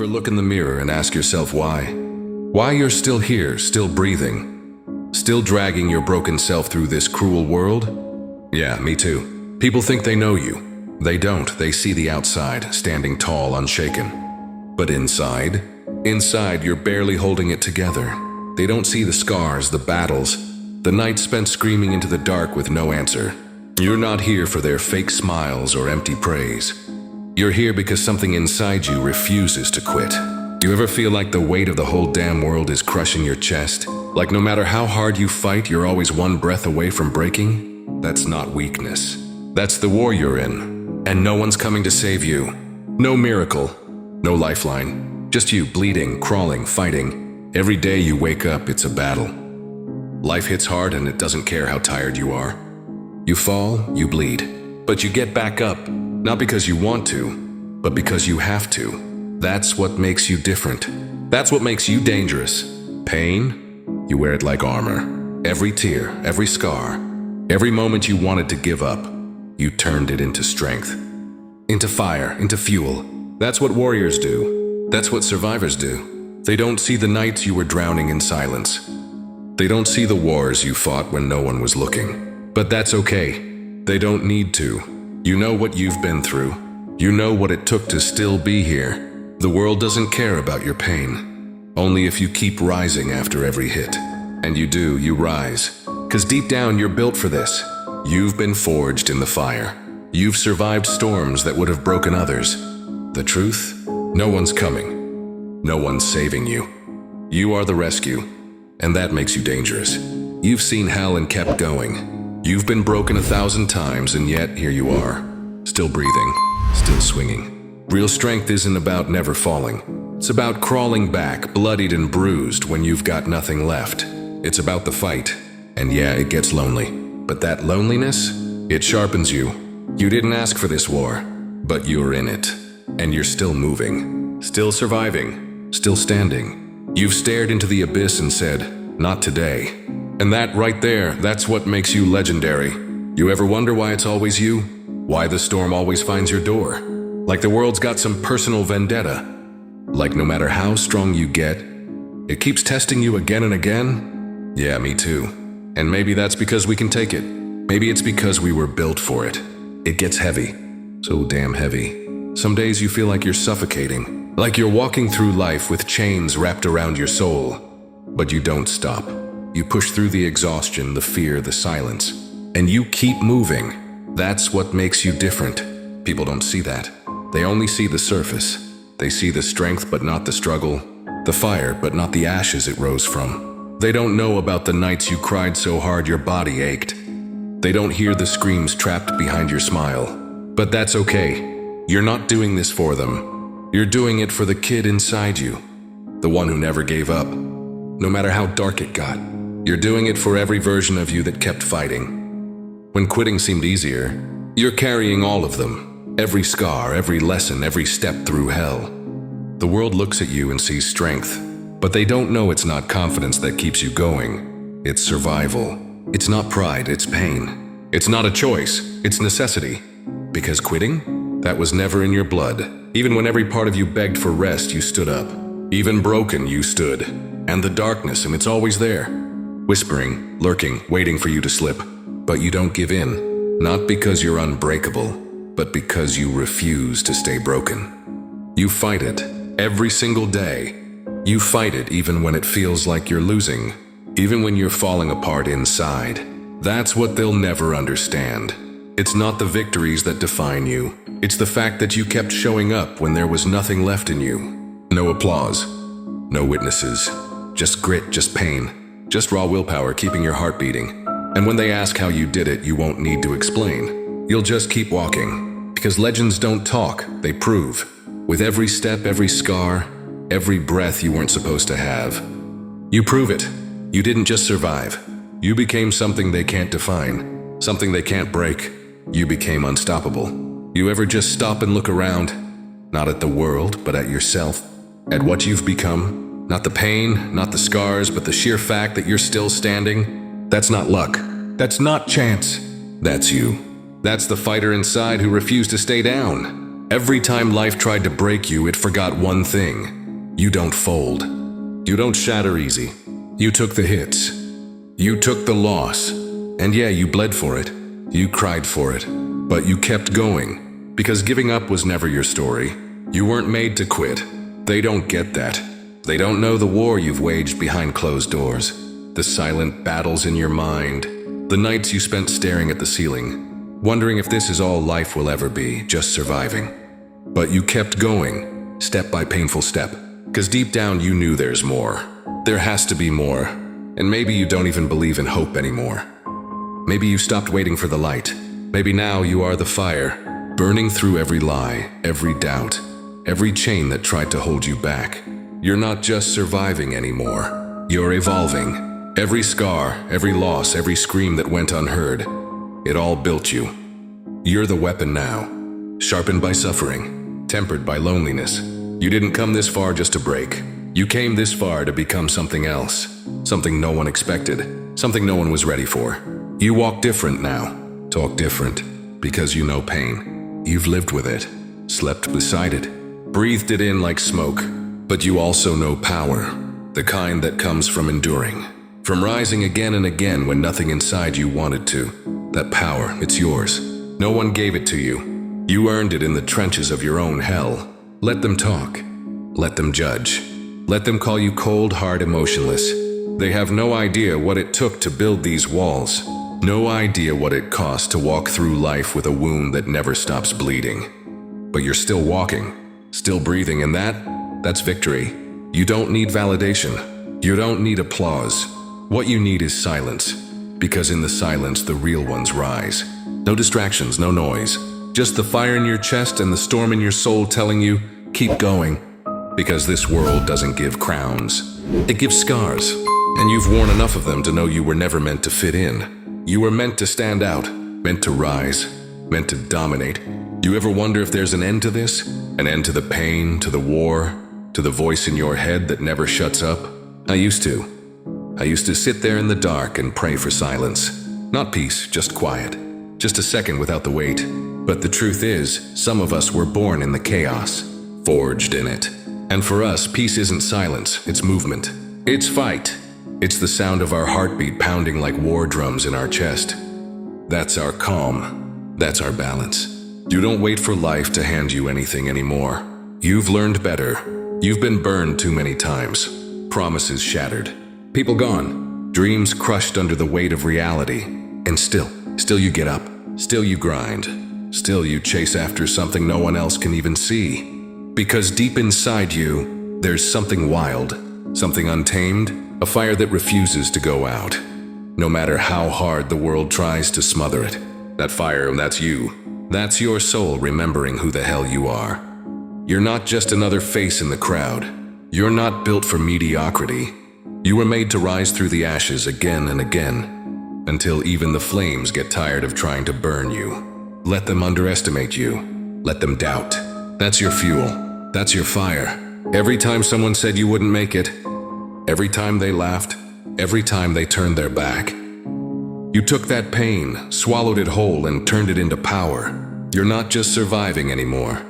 ever look in the mirror and ask yourself why? Why you're still here, still breathing? Still dragging your broken self through this cruel world? Yeah, me too. People think they know you. They don't. They see the outside, standing tall, unshaken. But inside you're barely holding it together. They don't see the scars, the battles, the nights spent screaming into the dark with no answer. You're not here for their fake smiles or empty praise. You're here because something inside you refuses to quit. Do you ever feel like the weight of the whole damn world is crushing your chest? Like no matter how hard you fight, you're always one breath away from breaking? That's not weakness. That's the war you're in. And no one's coming to save you. No miracle. No lifeline. Just you bleeding, crawling, fighting. Every day you wake up, it's a battle. Life hits hard and it doesn't care how tired you are. You fall, you bleed. But you get back up. Not because you want to, but because you have to. That's what makes you different. That's what makes you dangerous. Pain? You wear it like armor. Every tear, every scar, every moment you wanted to give up, you turned it into strength. Into fire, into fuel. That's what warriors do. That's what survivors do. They don't see the nights you were drowning in silence. They don't see the wars you fought when no one was looking. But that's okay. They don't need to. You know what you've been through. You know what it took to still be here. The world doesn't care about your pain. Only if you keep rising after every hit. And you do, you rise. 'Cause deep down you're built for this. You've been forged in the fire. You've survived storms that would have broken others. The truth? No one's coming. No one's saving you. You are the rescue. And that makes you dangerous. You've seen hell and kept going. You've been broken 1,000 times, and yet here you are, still breathing, still swinging. Real strength isn't about never falling. It's about crawling back, bloodied and bruised when you've got nothing left. It's about the fight. And yeah, it gets lonely. But that loneliness, it sharpens you. You didn't ask for this war, but you're in it. And you're still moving, still surviving, still standing. You've stared into the abyss and said, "Not today." And that right there, that's what makes you legendary. You ever wonder why it's always you? Why the storm always finds your door? Like the world's got some personal vendetta. Like no matter how strong you get, it keeps testing you again and again? Yeah, me too. And maybe that's because we can take it. Maybe it's because we were built for it. It gets heavy. So damn heavy. Some days you feel like you're suffocating. Like you're walking through life with chains wrapped around your soul. But you don't stop. You push through the exhaustion, the fear, the silence, and you keep moving. That's what makes you different. People don't see that. They only see the surface. They see the strength but not the struggle, the fire but not the ashes it rose from. They don't know about the nights you cried so hard your body ached. They don't hear the screams trapped behind your smile. But that's okay. You're not doing this for them. You're doing it for the kid inside you, the one who never gave up, no matter how dark it got. You're doing it for every version of you that kept fighting. When quitting seemed easier, you're carrying all of them. Every scar, every lesson, every step through hell. The world looks at you and sees strength, but they don't know it's not confidence that keeps you going. It's survival. It's not pride, it's pain. It's not a choice, it's necessity. Because quitting? That was never in your blood. Even when every part of you begged for rest, you stood up. Even broken, you stood. And the darkness, and it's always there. Whispering, lurking, waiting for you to slip. But you don't give in. Not because you're unbreakable, but because you refuse to stay broken. You fight it every single day. You fight it even when it feels like you're losing. Even when you're falling apart inside. That's what they'll never understand. It's not the victories that define you. It's the fact that you kept showing up when there was nothing left in you. No applause. No witnesses. Just grit, just pain. Just raw willpower keeping your heart beating. And when they ask how you did it, you won't need to explain. You'll just keep walking. Because legends don't talk, they prove. With every step, every scar, every breath you weren't supposed to have. You prove it. You didn't just survive. You became something they can't define. Something they can't break. You became unstoppable. You ever just stop and look around? Not at the world, but at yourself. At what you've become. Not the pain, not the scars, but the sheer fact that you're still standing. That's not luck. That's not chance. That's you. That's the fighter inside who refused to stay down. Every time life tried to break you, it forgot one thing. You don't fold. You don't shatter easy. You took the hits. You took the loss. And yeah, you bled for it. You cried for it. But you kept going. Because giving up was never your story. You weren't made to quit. They don't get that. They don't know the war you've waged behind closed doors. The silent battles in your mind. The nights you spent staring at the ceiling, wondering if this is all life will ever be, just surviving. But you kept going, step by painful step, because deep down you knew there's more. There has to be more. And maybe you don't even believe in hope anymore. Maybe you stopped waiting for the light. Maybe now you are the fire, burning through every lie, every doubt, every chain that tried to hold you back. You're not just surviving anymore. You're evolving. Every scar, every loss, every scream that went unheard, it all built you. You're the weapon now, sharpened by suffering, tempered by loneliness. You didn't come this far just to break. You came this far to become something else, something no one expected, something no one was ready for. You walk different now, talk different, because you know pain. You've lived with it, slept beside it, breathed it in like smoke. But you also know power, the kind that comes from enduring. From rising again and again when nothing inside you wanted to. That power, it's yours. No one gave it to you. You earned it in the trenches of your own hell. Let them talk. Let them judge. Let them call you cold, hard, emotionless. They have no idea what it took to build these walls. No idea what it cost to walk through life with a wound that never stops bleeding. But you're still walking, still breathing, and that's victory. You don't need validation. You don't need applause. What you need is silence, because in the silence, the real ones rise. No distractions, no noise, just the fire in your chest and the storm in your soul telling you, keep going, because this world doesn't give crowns. It gives scars, and you've worn enough of them to know you were never meant to fit in. You were meant to stand out, meant to rise, meant to dominate. You ever wonder if there's an end to this? An end to the pain, to the war, to the voice in your head that never shuts up? I used to sit there in the dark and pray for silence. Not peace, just quiet. Just a second without the weight. But the truth is, some of us were born in the chaos, forged in it. And for us, peace isn't silence, it's movement. It's fight. It's the sound of our heartbeat pounding like war drums in our chest. That's our calm. That's our balance. You don't wait for life to hand you anything anymore. You've learned better. You've been burned too many times. Promises shattered. People gone, dreams crushed under the weight of reality. And still you get up, still you grind, still you chase after something no one else can even see. Because deep inside you, there's something wild, something untamed, a fire that refuses to go out. No matter how hard the world tries to smother it, that fire, that's you. That's your soul remembering who the hell you are. You're not just another face in the crowd. You're not built for mediocrity. You were made to rise through the ashes again and again, until even the flames get tired of trying to burn you. Let them underestimate you. Let them doubt. That's your fuel. That's your fire. Every time someone said you wouldn't make it, every time they laughed, every time they turned their back, you took that pain, swallowed it whole, and turned it into power. You're not just surviving anymore.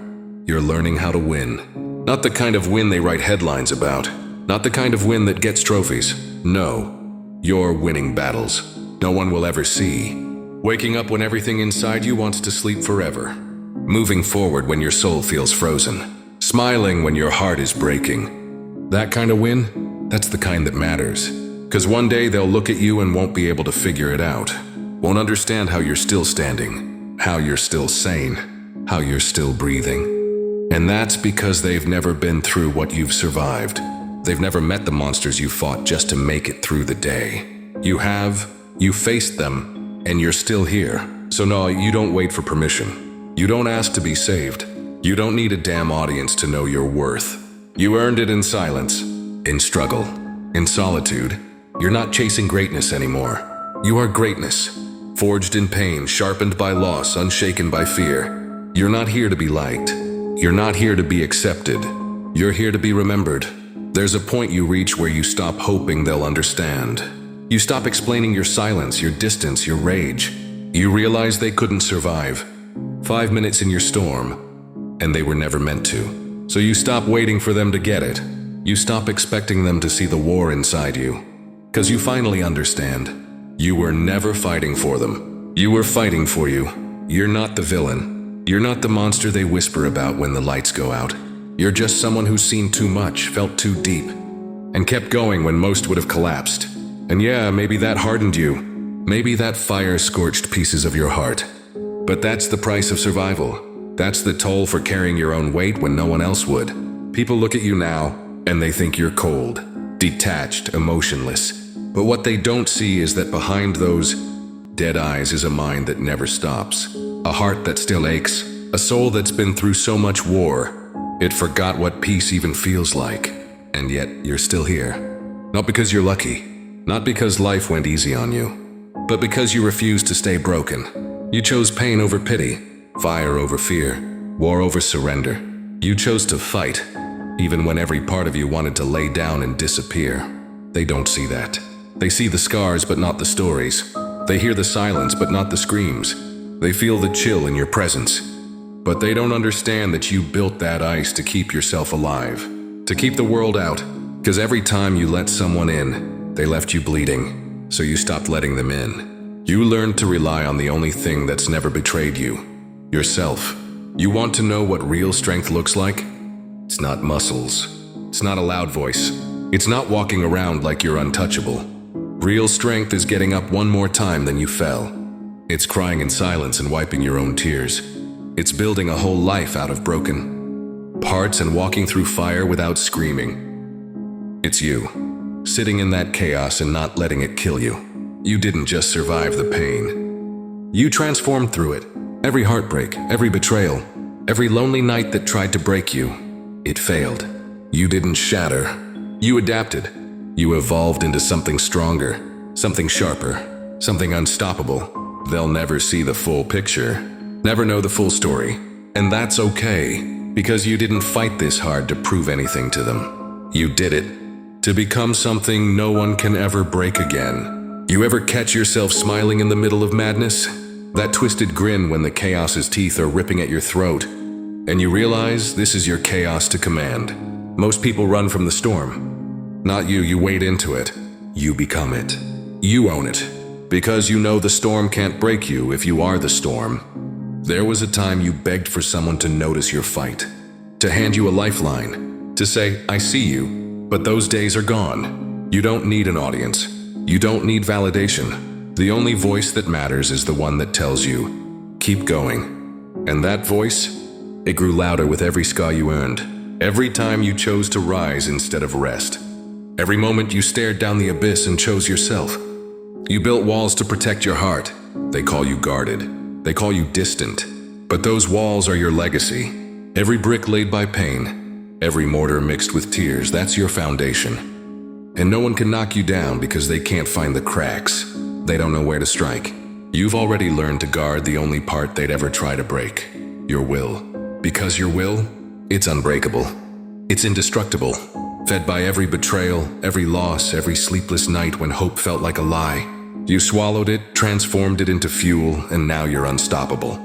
You're learning how to win. Not the kind of win they write headlines about. Not the kind of win that gets trophies. No, you're winning battles no one will ever see. Waking up when everything inside you wants to sleep forever. Moving forward when your soul feels frozen. Smiling when your heart is breaking. That kind of win, that's the kind that matters. 'Cause one day they'll look at you and won't be able to figure it out. Won't understand how you're still standing, how you're still sane, how you're still breathing. And that's because they've never been through what you've survived. They've never met the monsters you fought just to make it through the day. You have, you faced them, and you're still here. So no, you don't wait for permission. You don't ask to be saved. You don't need a damn audience to know your worth. You earned it in silence, in struggle, in solitude. You're not chasing greatness anymore. You are greatness, forged in pain, sharpened by loss, unshaken by fear. You're not here to be liked. You're not here to be accepted. You're here to be remembered. There's a point you reach where you stop hoping they'll understand. You stop explaining your silence, your distance, your rage. You realize they couldn't survive 5 minutes in your storm, and they were never meant to. So you stop waiting for them to get it. You stop expecting them to see the war inside you. Because you finally understand. You were never fighting for them. You were fighting for you. You're not the villain. You're not the monster they whisper about when the lights go out. You're just someone who's seen too much, felt too deep, and kept going when most would have collapsed. And yeah, maybe that hardened you. Maybe that fire scorched pieces of your heart. But that's the price of survival. That's the toll for carrying your own weight when no one else would. People look at you now, and they think you're cold, detached, emotionless. But what they don't see is that behind those dead eyes is a mind that never stops. A heart that still aches. A soul that's been through so much war. It forgot what peace even feels like. And yet, you're still here. Not because you're lucky. Not because life went easy on you. But because you refused to stay broken. You chose pain over pity. Fire over fear. War over surrender. You chose to fight. Even when every part of you wanted to lay down and disappear. They don't see that. They see the scars but not the stories. They hear the silence but not the screams. They feel the chill in your presence. But they don't understand that you built that ice to keep yourself alive. To keep the world out. Because every time you let someone in, they left you bleeding. So you stopped letting them in. You learned to rely on the only thing that's never betrayed you. Yourself. You want to know what real strength looks like? It's not muscles. It's not a loud voice. It's not walking around like you're untouchable. Real strength is getting up one more time than you fell. It's crying in silence and wiping your own tears. It's building a whole life out of broken parts and walking through fire without screaming. It's you, sitting in that chaos and not letting it kill you. You didn't just survive the pain. You transformed through it. Every heartbreak, every betrayal, every lonely night that tried to break you, it failed. You didn't shatter. You adapted. You evolved into something stronger, something sharper, something unstoppable. They'll never see the full picture, never know the full story. And that's okay, because you didn't fight this hard to prove anything to them. You did it to become something no one can ever break again. You ever catch yourself smiling in the middle of madness? That twisted grin when the chaos's teeth are ripping at your throat, and you realize this is your chaos to command. Most people run from the storm. Not you, you wade into it. You become it. You own it. Because you know the storm can't break you if you are the storm. There was a time you begged for someone to notice your fight, to hand you a lifeline, to say, I see you, but those days are gone. You don't need an audience. You don't need validation. The only voice that matters is the one that tells you, keep going. And that voice, it grew louder with every scar you earned. Every time you chose to rise instead of rest. Every moment you stared down the abyss and chose yourself. You built walls to protect your heart. They call you guarded. They call you distant. But those walls are your legacy. Every brick laid by pain, every mortar mixed with tears, that's your foundation. And no one can knock you down because they can't find the cracks. They don't know where to strike. You've already learned to guard the only part they'd ever try to break. Your will. Because your will, it's unbreakable. It's indestructible. Fed by every betrayal, every loss, every sleepless night when hope felt like a lie. You swallowed it, transformed it into fuel, and now you're unstoppable.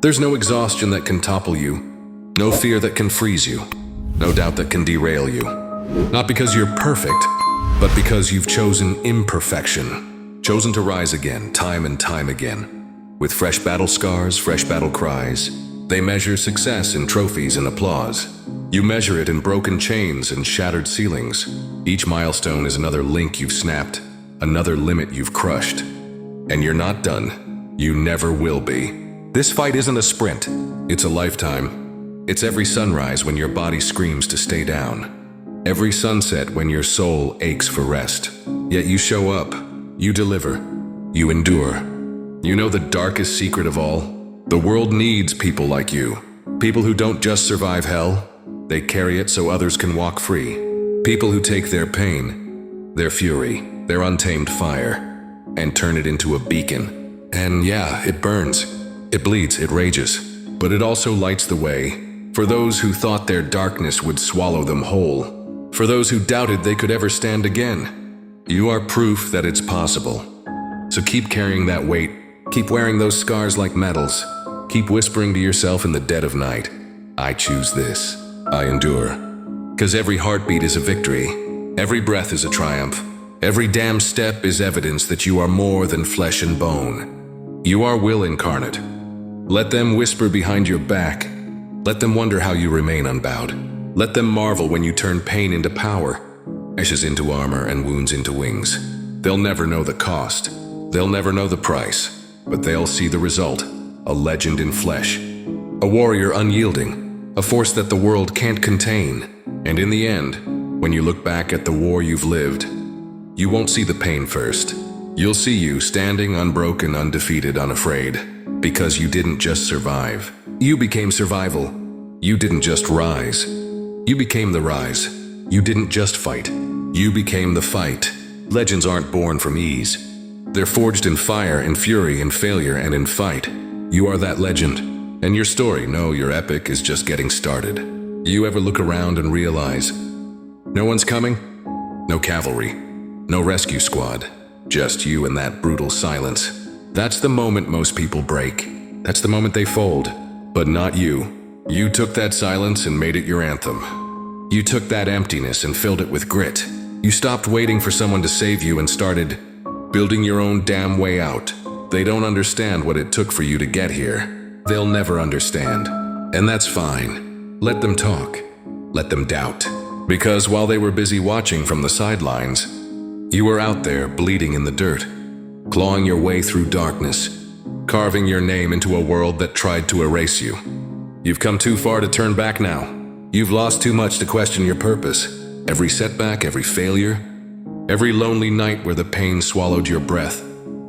There's no exhaustion that can topple you. No fear that can freeze you. No doubt that can derail you. Not because you're perfect, but because you've chosen imperfection. Chosen to rise again, time and time again. With fresh battle scars, fresh battle cries. They measure success in trophies and applause. You measure it in broken chains and shattered ceilings. Each milestone is another link you've snapped, another limit you've crushed. And you're not done. You never will be. This fight isn't a sprint. It's a lifetime. It's every sunrise when your body screams to stay down. Every sunset when your soul aches for rest. Yet you show up. You deliver. You endure. You know the darkest secret of all? The world needs people like you. People who don't just survive hell, they carry it so others can walk free. People who take their pain, their fury, their untamed fire, and turn it into a beacon. And yeah, it burns, it bleeds, it rages, but it also lights the way for those who thought their darkness would swallow them whole, for those who doubted they could ever stand again. You are proof that it's possible. So keep carrying that weight, keep wearing those scars like medals, keep whispering to yourself in the dead of night. I choose this. I endure. 'Cause every heartbeat is a victory. Every breath is a triumph. Every damn step is evidence that you are more than flesh and bone. You are will incarnate. Let them whisper behind your back. Let them wonder how you remain unbowed. Let them marvel when you turn pain into power, ashes into armor, and wounds into wings. They'll never know the cost. They'll never know the price. But they'll see the result. A legend in flesh. A warrior unyielding. A force that the world can't contain. And in the end, when you look back at the war you've lived, you won't see the pain first. You'll see you standing unbroken, undefeated, unafraid. Because you didn't just survive. You became survival. You didn't just rise. You became the rise. You didn't just fight. You became the fight. Legends aren't born from ease. They're forged in fire, in fury, in failure, and in fight. You are that legend. And your story, no, your epic, is just getting started. You ever look around and realize, no one's coming? No cavalry. No rescue squad. Just you and that brutal silence. That's the moment most people break. That's the moment they fold. But not you. You took that silence and made it your anthem. You took that emptiness and filled it with grit. You stopped waiting for someone to save you and started building your own damn way out. They don't understand what it took for you to get here. They'll never understand. And that's fine. Let them talk. Let them doubt. Because while they were busy watching from the sidelines, you were out there bleeding in the dirt, clawing your way through darkness, carving your name into a world that tried to erase you. You've come too far to turn back now. You've lost too much to question your purpose. Every setback, every failure, every lonely night where the pain swallowed your breath,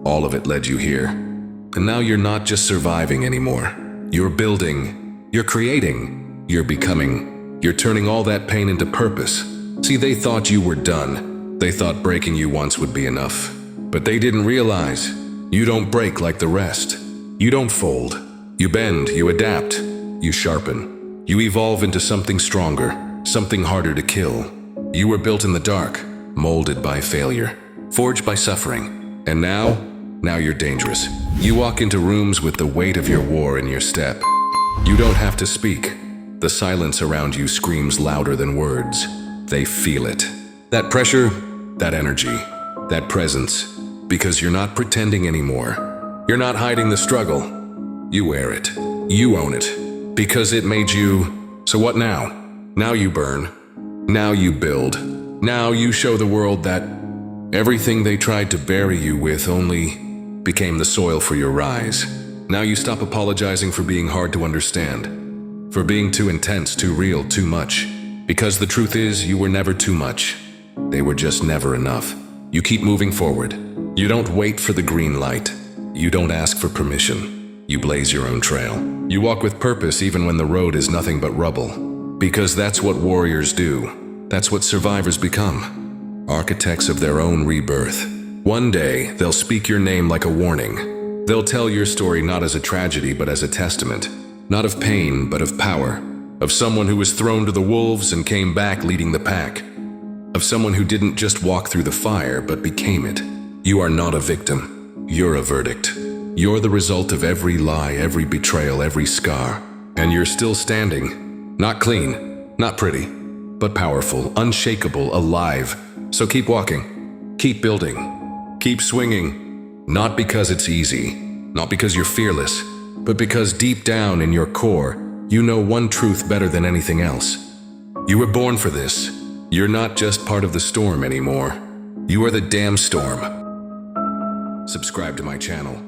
all of it led you here. And now you're not just surviving anymore. You're building, you're creating, you're becoming, you're turning all that pain into purpose. See, they thought you were done. They thought breaking you once would be enough. But they didn't realize you don't break like the rest. You don't fold. You bend, you adapt, you sharpen. You evolve into something stronger, something harder to kill. You were built in the dark, molded by failure, forged by suffering. And now you're dangerous. You walk into rooms with the weight of your war in your step. You don't have to speak. The silence around you screams louder than words. They feel it. That pressure, that energy, that presence. Because you're not pretending anymore. You're not hiding the struggle. You wear it. You own it. Because it made you. So what now? Now you burn. Now you build. Now you show the world that everything they tried to bury you with only became the soil for your rise. Now you stop apologizing for being hard to understand, for being too intense, too real, too much. Because the truth is, you were never too much. They were just never enough. You keep moving forward. You don't wait for the green light. You don't ask for permission. You blaze your own trail. You walk with purpose even when the road is nothing but rubble. Because that's what warriors do. That's what survivors become. Architects of their own rebirth. One day, they'll speak your name like a warning. They'll tell your story not as a tragedy, but as a testament. Not of pain, but of power. Of someone who was thrown to the wolves and came back leading the pack. Of someone who didn't just walk through the fire, but became it. You are not a victim. You're a verdict. You're the result of every lie, every betrayal, every scar. And you're still standing. Not clean, not pretty, but powerful, unshakable, alive. So keep walking. Keep building. Keep swinging. Not because it's easy. Not because you're fearless. But because deep down in your core, you know one truth better than anything else. You were born for this. You're not just part of the storm anymore. You are the damn storm. Subscribe to my channel.